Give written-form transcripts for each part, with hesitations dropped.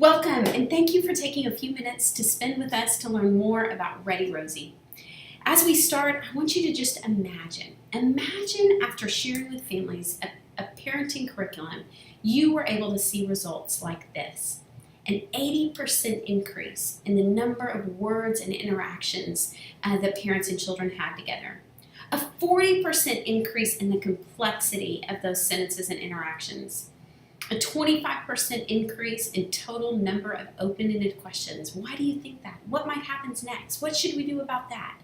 Welcome, and thank you for taking a few minutes to spend with us to learn more about ReadyRosie. As we start, I want you to just imagine after sharing with families a parenting curriculum, you were able to see results like this. An 80% increase in the number of words and interactions that parents and children had together. A 40% increase in the complexity of those sentences and interactions. A 25% increase in total number of open-ended questions. Why do you think that? What might happen next? What should we do about that?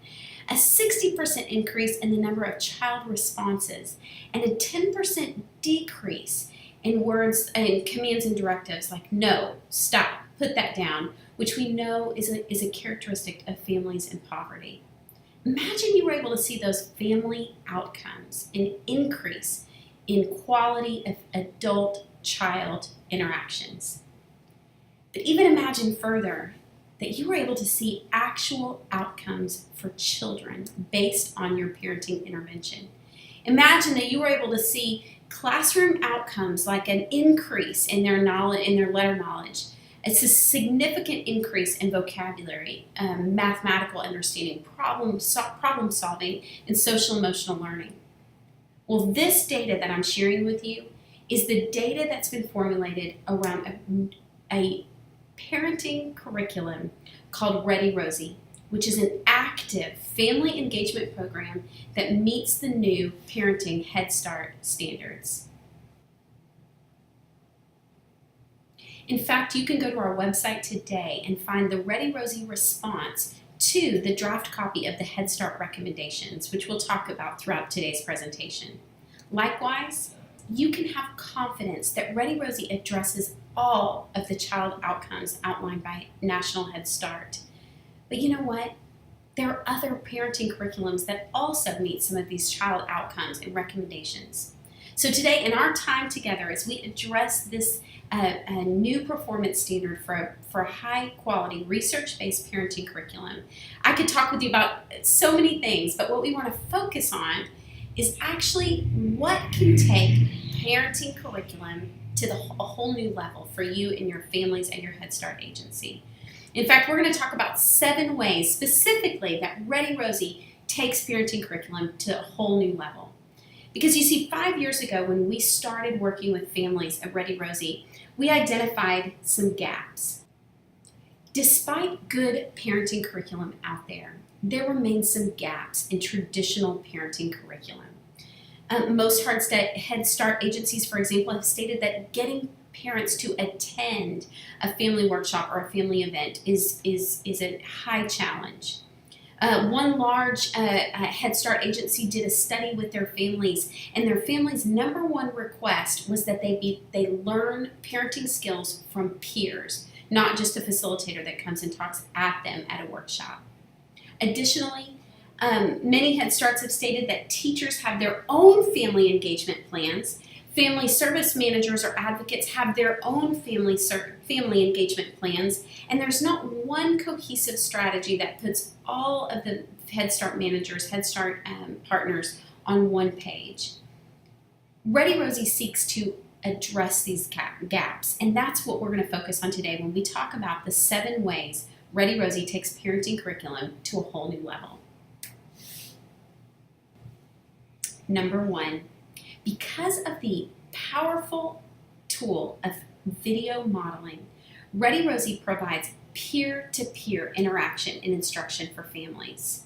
A 60% increase in the number of child responses, and a 10% decrease in words and commands and directives like no, stop, put that down, which we know is a characteristic of families in poverty. Imagine you were able to see those family outcomes, an increase in quality of adult-child interactions. But even imagine further that you were able to see actual outcomes for children based on your parenting intervention. Imagine that you were able to see classroom outcomes like an increase in their knowledge, in their letter knowledge. It's a significant increase in vocabulary, mathematical understanding, problem solving, and social emotional learning. Well, this data that I'm sharing with you is the data that's been formulated around a parenting curriculum called ReadyRosie, which is an active family engagement program that meets the new parenting Head Start standards. In fact, you can go to our website today and find the ReadyRosie response to the draft copy of the Head Start recommendations, which we'll talk about throughout today's presentation. Likewise, you can have confidence that ReadyRosie addresses all of the child outcomes outlined by National Head Start. But you know what? There are other parenting curriculums that also meet some of these child outcomes and recommendations. So today, in our time together, as we address this a new performance standard for a high-quality, research-based parenting curriculum, I could talk with you about so many things, but what we want to focus on is actually what can take parenting curriculum to a whole new level for you and your families and your Head Start agency. In fact, we're going to talk about 7 ways specifically that ReadyRosie takes parenting curriculum to a whole new level. Because you see, 5 years ago when we started working with families at ReadyRosie, we identified some gaps. Despite good parenting curriculum out there, there remain some gaps in traditional parenting curriculum. Most Head Start agencies, for example, have stated that getting parents to attend a family workshop or a family event is a high challenge. One large Head Start agency did a study with their families, and their families' number one request was that they learn parenting skills from peers, not just a facilitator that comes and talks at them at a workshop. Additionally, many Head Starts have stated that teachers have their own family engagement plans. Family service managers or advocates have their own family engagement plans, and there's not one cohesive strategy that puts all of the Head Start managers, Head Start partners on one page. ReadyRosie seeks to address these gaps, and that's what we're going to focus on today when we talk about the 7 ways ReadyRosie takes parenting curriculum to a whole new level. Number 1, because of the powerful tool of video modeling, ReadyRosie provides peer-to-peer interaction and instruction for families.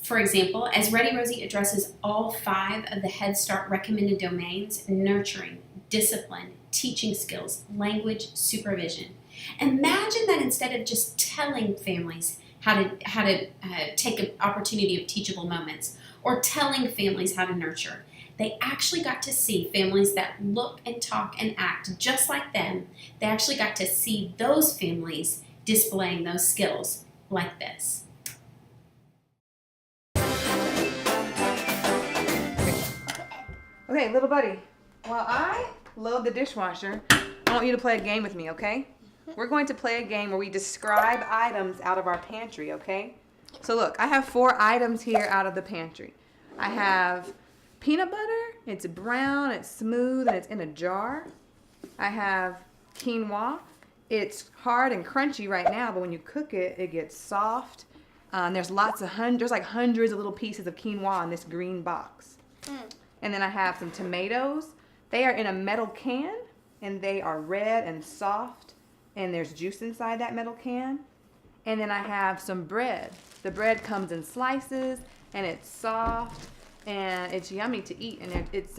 For example, as ReadyRosie addresses all 5 of the Head Start recommended domains: nurturing, discipline, teaching skills, language, supervision. Imagine that instead of just telling families how to take an opportunity of teachable moments or telling families how to nurture, they actually got to see families that look and talk and act just like them. They actually got to see those families displaying those skills like this. Okay, little buddy, while I load the dishwasher, I want you to play a game with me, okay? We're going to play a game where we describe items out of our pantry, okay? So look, I have 4 items here out of the pantry. I have peanut butter, it's brown, it's smooth, and it's in a jar. I have quinoa. It's hard and crunchy right now, but when you cook it, it gets soft. There's like hundreds of little pieces of quinoa in this green box. And then I have some tomatoes. They are in a metal can, and they are red and soft, and there's juice inside that metal can. And then I have some bread. The bread comes in slices, and it's soft, and it's yummy to eat, and it's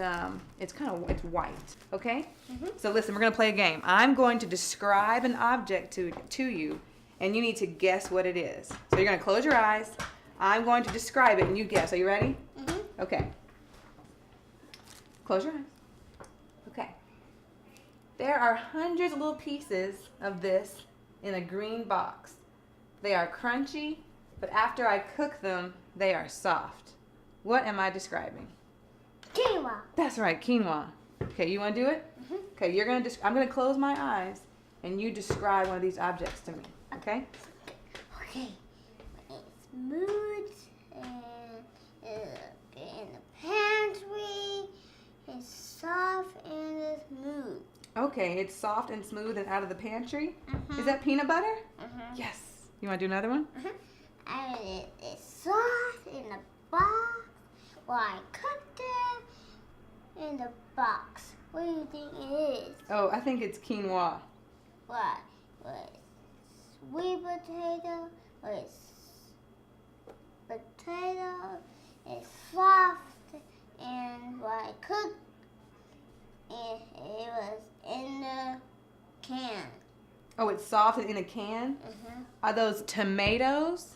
white. Okay? So listen, we're gonna play a game. I'm going to describe an object to you, and you need to guess what it is. So you're gonna close your eyes. I'm going to describe it, and you guess. Are you ready? Okay. Close your eyes. Okay. There are hundreds of little pieces of this in a green box. They are crunchy, but after I cook them, they are soft. What am I describing? Quinoa. That's right, quinoa. Okay, you want to do it? Okay, I'm gonna close my eyes, and you describe one of these objects to me. Okay? Okay. It's smooth and in the pantry. It's soft and it's smooth. Okay, it's soft and smooth and out of the pantry. Is that peanut butter? Yes. You want to do another one? And it's soft in the box. Well, I cooked it in the box. What do you think it is? Oh, I think it's quinoa. What? Sweet potato. It's potato. It's soft and what I cooked. And it was in the can. Oh, it's soft and in a can? Are those tomatoes?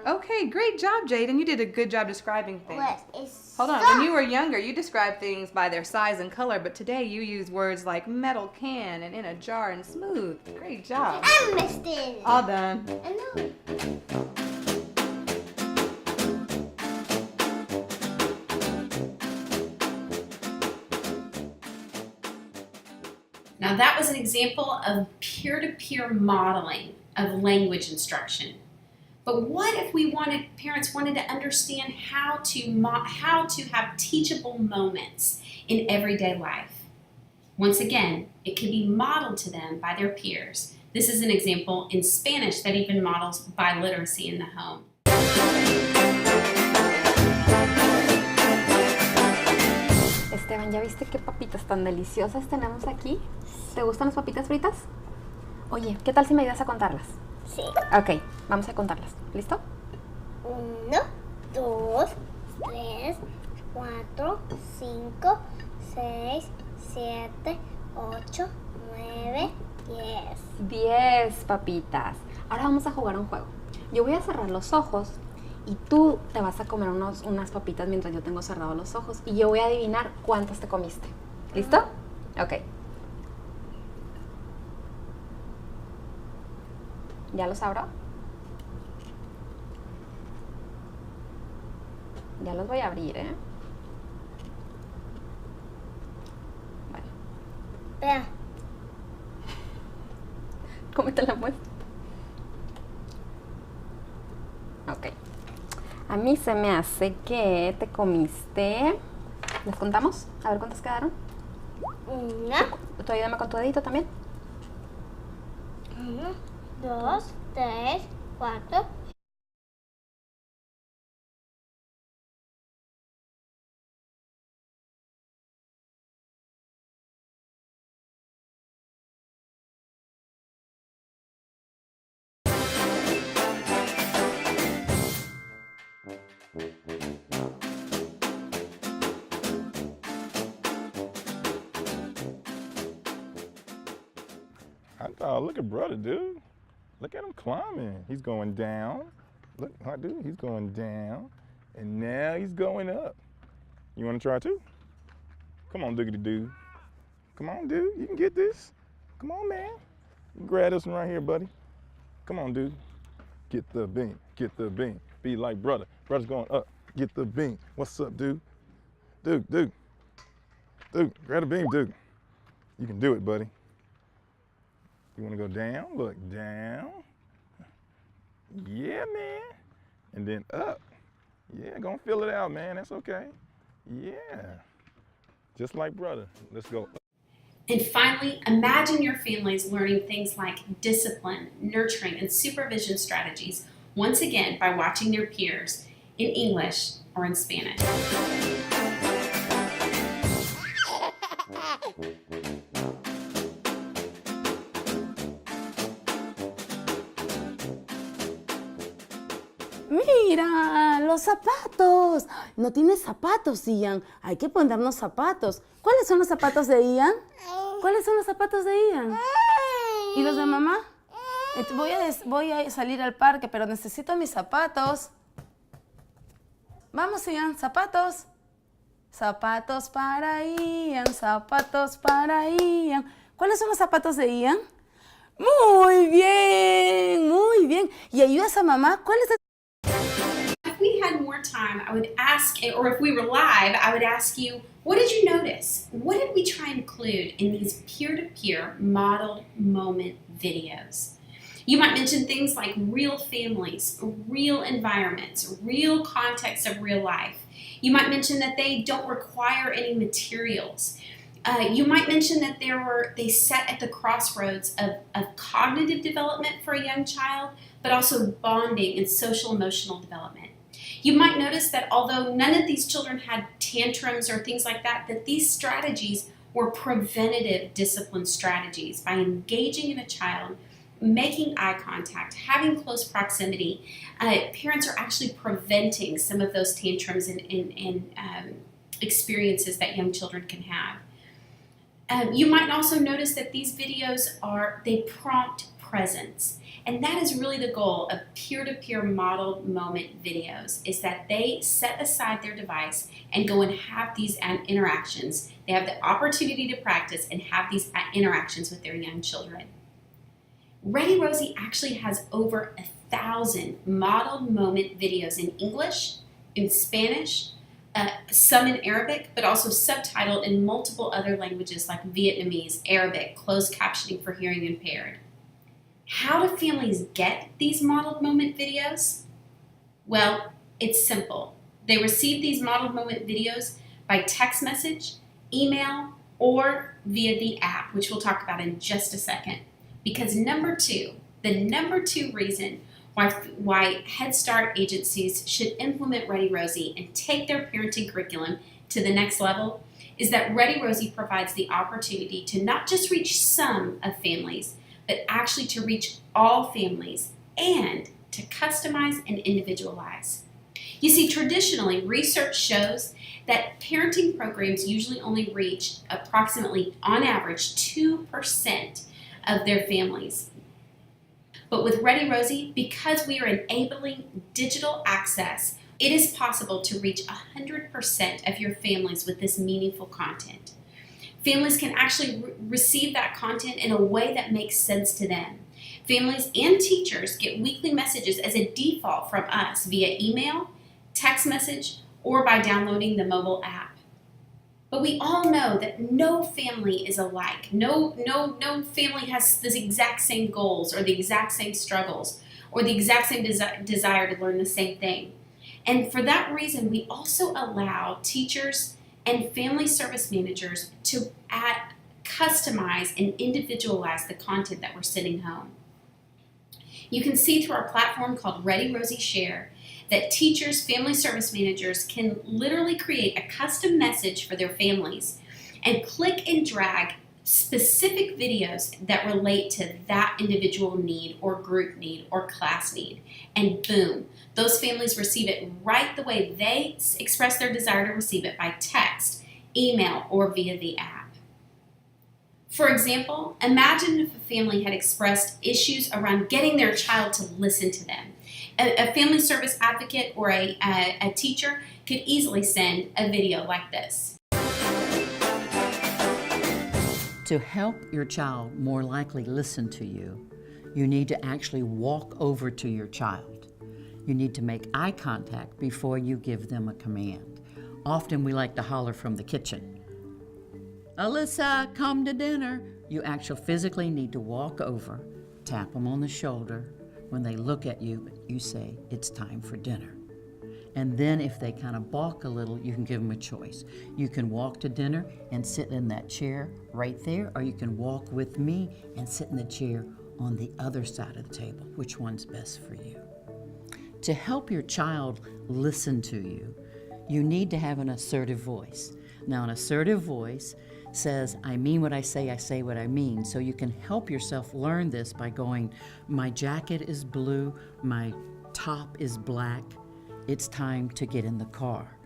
Okay, great job, Jaden. You did a good job describing things. What? It's Hold on. soft. When you were younger, you described things by their size and color, but today you use words like metal can and in a jar and smooth. Great job. I missed it. All done. I know. Now that was an example of peer-to-peer modeling of language instruction. But what if parents wanted to understand how to have teachable moments in everyday life? Once again, it can be modeled to them by their peers. This is an example in Spanish that even models biliteracy in the home. Esteban, ¿ya viste qué papitas tan deliciosas tenemos aquí? ¿Te gustan las papitas fritas? Oye, ¿qué tal si me ayudas a contarlas? Sí. Ok, vamos a contarlas. ¿Listo? 1, 2, 3, 4, 5, 6, 7, 8, 9, 10. 10 papitas. Ahora vamos a jugar un juego. Yo voy a cerrar los ojos y tú te vas a comer unas papitas mientras yo tengo cerrados los ojos y yo voy a adivinar cuántas te comiste. ¿Listo? Ok. ¿Ya los abro? Ya los voy a abrir, ¿eh? Bueno. Vea. Cómete la muestra. Ok. A mí se me hace que te comiste... ¿Les contamos? A ver cuántas quedaron. 1, ¿Tú ayúdame con tu dedito también? 1, 2, 3, 4. Oh, look at brother, dude. Look at him climbing. He's going down. Look, dude, he's going down. And now he's going up. You want to try too? Come on, diggity dude. Come on, dude. You can get this. Come on, man. You can grab this one right here, buddy. Come on, dude. Get the beam. Get the beam. Be like brother. Brother's going up. Get the beam. What's up, dude? Dude. Dude, grab the beam, dude. You can do it, buddy. You want to go down? Look, down. Yeah, man. And then up. Yeah, gonna fill it out, man. That's okay. Yeah. Just like brother. Let's go up. And finally, imagine your families learning things like discipline, nurturing, and supervision strategies, once again by watching their peers in English or in Spanish. Mira, los zapatos. No tienes zapatos, Ian. Hay que ponernos zapatos. ¿Cuáles son los zapatos de Ian? ¿Cuáles son los zapatos de Ian? ¿Y los de mamá? Voy a salir al parque, pero necesito mis zapatos. Vamos, Ian, zapatos. Zapatos para Ian, zapatos para Ian. ¿Cuáles son los zapatos de Ian? Muy bien, muy bien. ¿Y ayudas a mamá? ¿Cuál es el... If we had more time, I would ask, or if we were live, I would ask you, what did you notice? What did we try and include in these peer-to-peer modeled moment videos? You might mention things like real families, real environments, real contexts of real life. You might mention that they don't require any materials. You might mention that they sat at the crossroads of cognitive development for a young child, but also bonding and social emotional development. You might notice that although none of these children had tantrums or things like that, that these strategies were preventative discipline strategies. By engaging in a child, making eye contact, having close proximity, parents are actually preventing some of those tantrums and experiences that young children can have. You might also notice that these videos they prompt presence. And that is really the goal of peer-to-peer modeled moment videos, is that they set aside their device and go and have these interactions. They have the opportunity to practice and have these interactions with their young children. ReadyRosie actually has over 1,000 modeled moment videos in English, in Spanish, some in Arabic, but also subtitled in multiple other languages like Vietnamese, Arabic, closed captioning for hearing impaired. How do families get these modeled moment videos? Well, it's simple. They receive these modeled moment videos by text message, email, or via the app, which we'll talk about in just a second. Because the number two reason why Head Start agencies should implement ReadyRosie and take their parenting curriculum to the next level is that ReadyRosie provides the opportunity to not just reach some of families, but actually to reach all families and to customize and individualize. You see, traditionally, research shows that parenting programs usually only reach approximately, on average, 2% of their families. But with ReadyRosie, because we are enabling digital access, it is possible to reach 100% of your families with this meaningful content. Families can actually receive that content in a way that makes sense to them. Families and teachers get weekly messages as a default from us via email, text message, or by downloading the mobile app. But we all know that no family is alike. No family has the exact same goals or the exact same struggles or the exact same desire to learn the same thing. And for that reason, we also allow teachers and family service managers to customize and individualize the content that we're sending home. You can see through our platform called ReadyRosie Share that teachers, family service managers can literally create a custom message for their families and click and drag specific videos that relate to that individual need or group need or class need. And boom, those families receive it right the way they express their desire to receive it, by text, email, or via the app. For example, imagine if a family had expressed issues around getting their child to listen to them. A family service advocate or a teacher could easily send a video like this. To help your child more likely listen to you, you need to actually walk over to your child. You need to make eye contact before you give them a command. Often we like to holler from the kitchen, "Alyssa, come to dinner." You actually physically need to walk over, tap them on the shoulder. When they look at you, you say, "It's time for dinner." And then if they kind of balk a little, you can give them a choice. You can walk to dinner and sit in that chair right there, or you can walk with me and sit in the chair on the other side of the table. Which one's best for you? To help your child listen to you, you need to have an assertive voice. Now, an assertive voice says, I mean what I say what I mean. So you can help yourself learn this by going, my jacket is blue, my top is black, it's time to get in the car.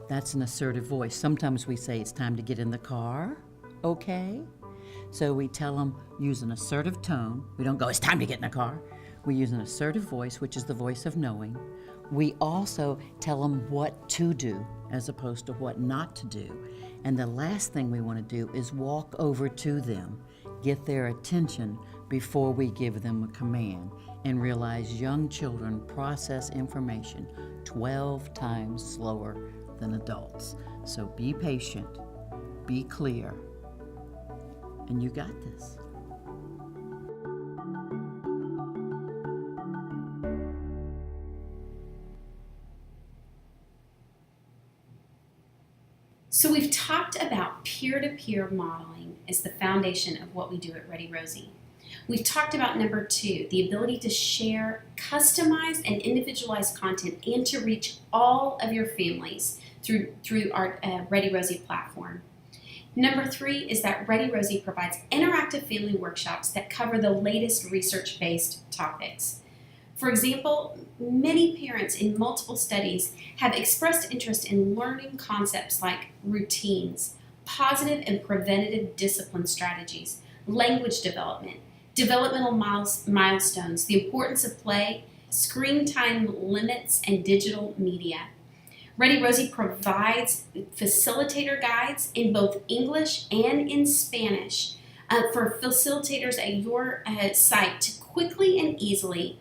That's an assertive voice. Sometimes we say it's time to get in the car, okay? So we tell them, use an assertive tone. We don't go, it's time to get in the car. We use an assertive voice, which is the voice of knowing. We also tell them what to do as opposed to what not to do. And the last thing we want to do is walk over to them, get their attention before we give them a command, and realize young children process information 12 times slower than adults. So be patient, be clear, and you got this. So we've talked about peer-to-peer modeling as the foundation of what we do at ReadyRosie. We've talked about number 2, the ability to share customized and individualized content and to reach all of your families through our ReadyRosie platform. Number 3 is that ReadyRosie provides interactive family workshops that cover the latest research-based topics. For example, many parents in multiple studies have expressed interest in learning concepts like routines, positive and preventative discipline strategies, language development, developmental milestones, the importance of play, screen time limits, and digital media. ReadyRosie provides facilitator guides in both English and in Spanish for facilitators at your site to quickly and easily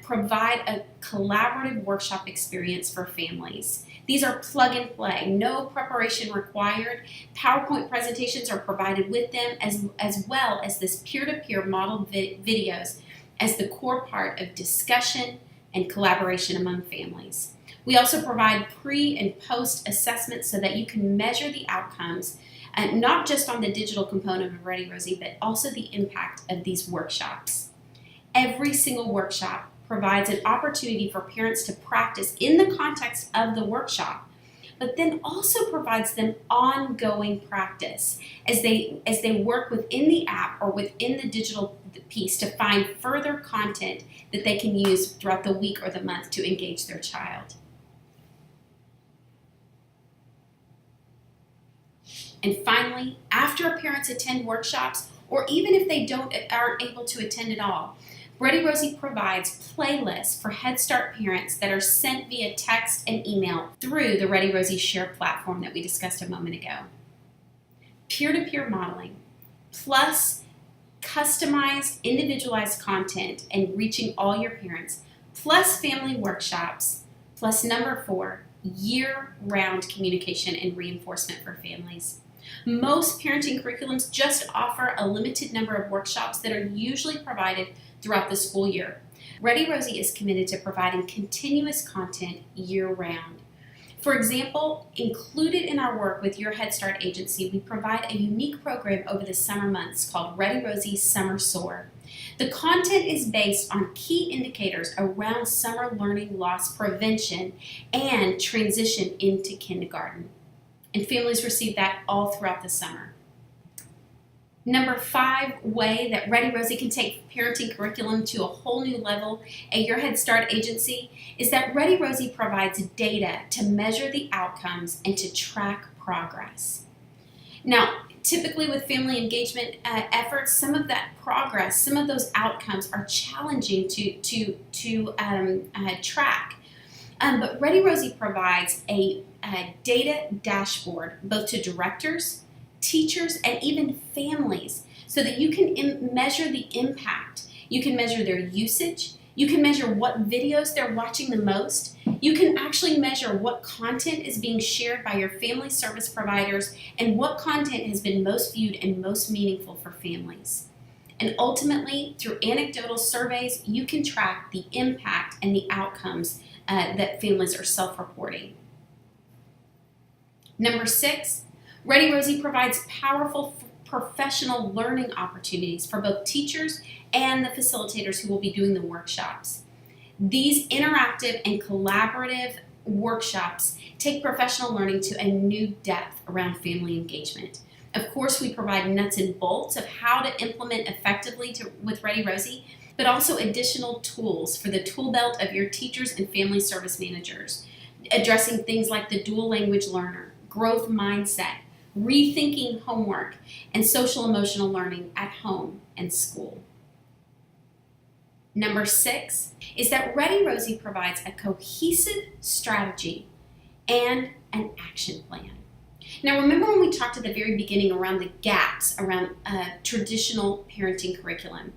provide a collaborative workshop experience for families. These are plug and play, no preparation required. PowerPoint presentations are provided with them as well as this peer-to-peer model videos as the core part of discussion and collaboration among families. We also provide pre and post assessments so that you can measure the outcomes, not just on the digital component of ReadyRosie, but also the impact of these workshops. Every single workshop provides an opportunity for parents to practice in the context of the workshop, but then also provides them ongoing practice as they work within the app or within the digital piece to find further content that they can use throughout the week or the month to engage their child. And finally, after parents attend workshops, or even if they aren't able to attend at all, ReadyRosie provides playlists for Head Start parents that are sent via text and email through the ReadyRosie Share platform that we discussed a moment ago. Peer-to-peer modeling, plus customized, individualized content and reaching all your parents, plus family workshops, plus number 4, year-round communication and reinforcement for families. Most parenting curriculums just offer a limited number of workshops that are usually provided throughout the school year. ReadyRosie is committed to providing continuous content year-round. For example, included in our work with your Head Start agency, we provide a unique program over the summer months called ReadyRosie Summer Soar. The content is based on key indicators around summer learning loss prevention and transition into kindergarten. And families receive that all throughout the summer. Number 5 way that ReadyRosie can take parenting curriculum to a whole new level at your Head Start agency is that ReadyRosie provides data to measure the outcomes and to track progress. Now, typically with family engagement efforts, some of that progress, some of those outcomes are challenging to track. But ReadyRosie provides a data dashboard both to directors, teachers, and even families so that you can measure the impact. You can measure their usage. You can measure what videos they're watching the most. You can actually measure what content is being shared by your family service providers and what content has been most viewed and most meaningful for families. And ultimately, through anecdotal surveys, you can track the impact and the outcomes that families are self-reporting. Number 6, ReadyRosie provides powerful professional learning opportunities for both teachers and the facilitators who will be doing the workshops. These interactive and collaborative workshops take professional learning to a new depth around family engagement. Of course, we provide nuts and bolts of how to implement effectively with ReadyRosie, but also additional tools for the tool belt of your teachers and family service managers, addressing things like the dual language learner, growth mindset, rethinking homework, and social emotional learning at home and school. Number 6 is that ReadyRosie provides a cohesive strategy and an action plan. Now, remember when we talked at the very beginning around the gaps around traditional parenting curriculum?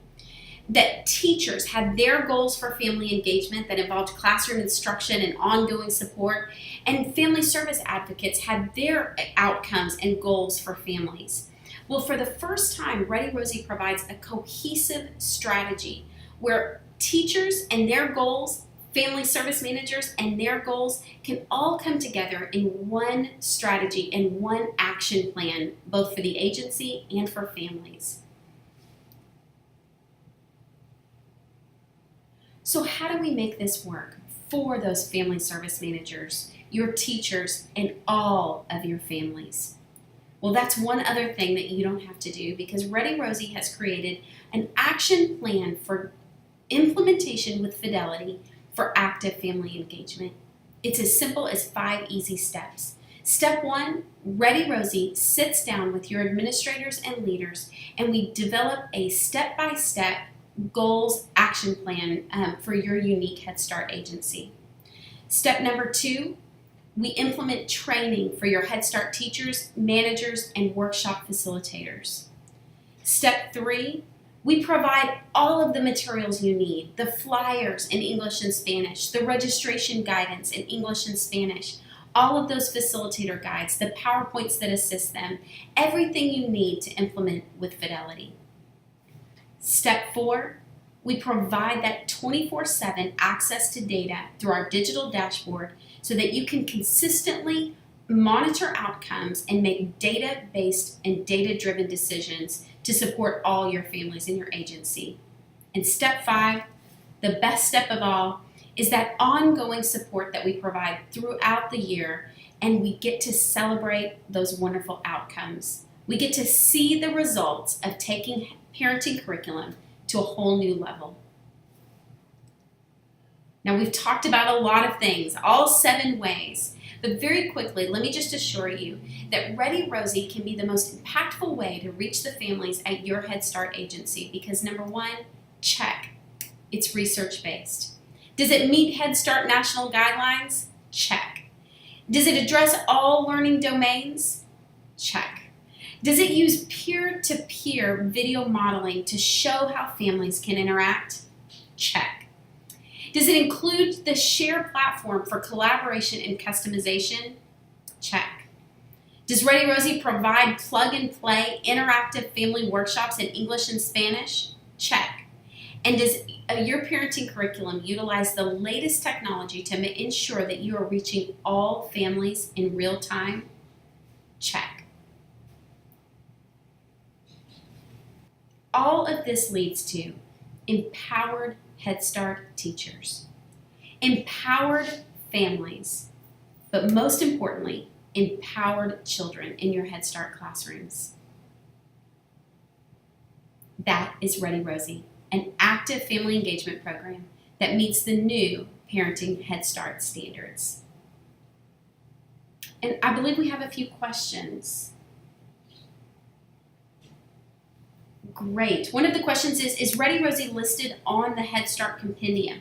That teachers had their goals for family engagement that involved classroom instruction and ongoing support, and family service advocates had their outcomes and goals for families. Well, for the first time, ReadyRosie provides a cohesive strategy where teachers and their goals, family service managers and their goals can all come together in one strategy and one action plan, both for the agency and for families. So how do we make this work for those family service managers, your teachers, and all of your families? Well, that's one other thing that you don't have to do, because ReadyRosie has created an action plan for implementation with fidelity for active family engagement. It's as simple as 5 easy steps. Step 1, ReadyRosie sits down with your administrators and leaders, and we develop a step-by-step goals action plan for your unique Head Start agency. Step number 2, we implement training for your Head Start teachers, managers, and workshop facilitators. Step 3, we provide all of the materials you need, the flyers in English and Spanish, the registration guidance in English and Spanish, all of those facilitator guides, the PowerPoints that assist them, everything you need to implement with fidelity. Step 4, we provide that 24/7 access to data through our digital dashboard so that you can consistently monitor outcomes and make data-based and data-driven decisions to support all your families in your agency. And step 5, the best step of all, is that ongoing support that we provide throughout the year, and we get to celebrate those wonderful outcomes. We get to see the results of taking parenting curriculum to a whole new level. Now, we've talked about a lot of things, all 7 ways, but very quickly, let me just assure you that ReadyRosie can be the most impactful way to reach the families at your Head Start agency because number 1, check, it's research-based. Does it meet Head Start national guidelines? Check. Does it address all learning domains? Check. Does it use peer-to-peer video modeling to show how families can interact? Check. Does it include the Share platform for collaboration and customization? Check. Does ReadyRosie provide plug-and-play interactive family workshops in English and Spanish? Check. And does your parenting curriculum utilize the latest technology to ensure that you are reaching all families in real time? Check. All of this leads to empowered Head Start teachers, empowered families, but most importantly, empowered children in your Head Start classrooms. That is ReadyRosie, an active family engagement program that meets the new parenting Head Start standards. And I believe we have a few questions. Great. One of the questions is ReadyRosie listed on the Head Start compendium?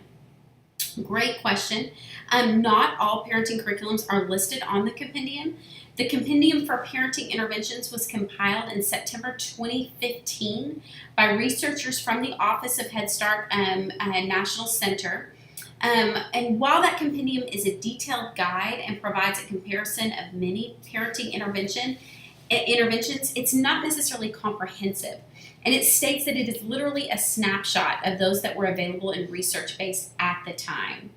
Great question. Not all parenting curriculums are listed on the compendium. The compendium for parenting interventions was compiled in September 2015 by researchers from the Office of Head Start National Center. And while that compendium is a detailed guide and provides a comparison of many parenting interventions, it's not necessarily comprehensive. And it states that it is literally a snapshot of those that were available and research-based at the time.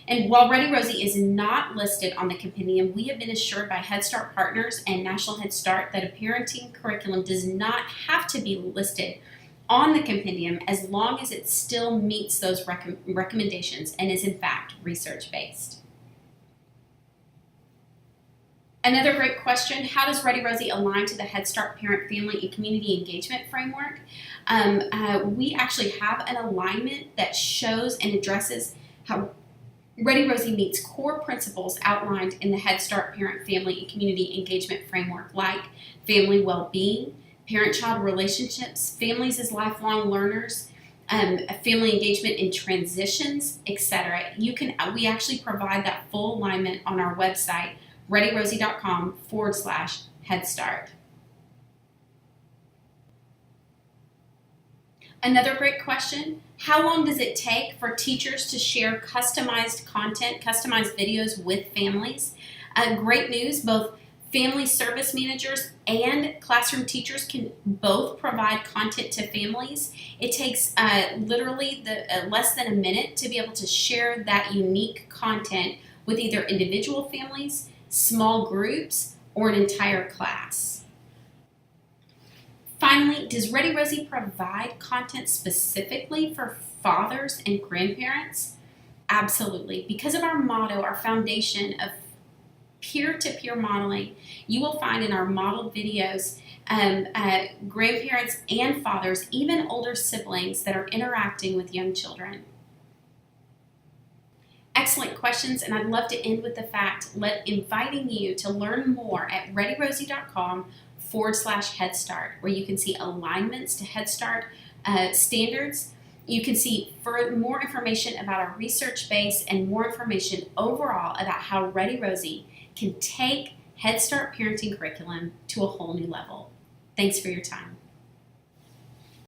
And while ReadyRosie is not listed on the compendium, we have been assured by Head Start partners and National Head Start that a parenting curriculum does not have to be listed on the compendium as long as it still meets those recommendations and is in fact research-based. Another great question, how does ReadyRosie align to the Head Start Parent, Family, and Community Engagement Framework? We actually have an alignment that shows and addresses how ReadyRosie meets core principles outlined in the Head Start Parent, Family, and Community Engagement Framework, like family well-being, parent-child relationships, families as lifelong learners, family engagement in transitions, etc. We actually provide that full alignment on our website, ReadyRosie.com/Head Start. Another great question, how long does it take for teachers to share customized content, customized videos with families? Great news, both family service managers and classroom teachers can both provide content to families. It takes literally less than a minute to be able to share that unique content with either individual families, small groups, or an entire class. Finally, does ReadyRosie provide content specifically for fathers and grandparents? Absolutely. Because of our motto, our foundation of peer-to-peer modeling, you will find in our modeled videos grandparents and fathers, even older siblings that are interacting with young children. Excellent questions, and I'd love to end with the fact, inviting you to learn more at ReadyRosie.com/Head Start, where you can see alignments to Head Start standards. You can see more information about our research base and more information overall about how ReadyRosie can take Head Start parenting curriculum to a whole new level. Thanks for your time.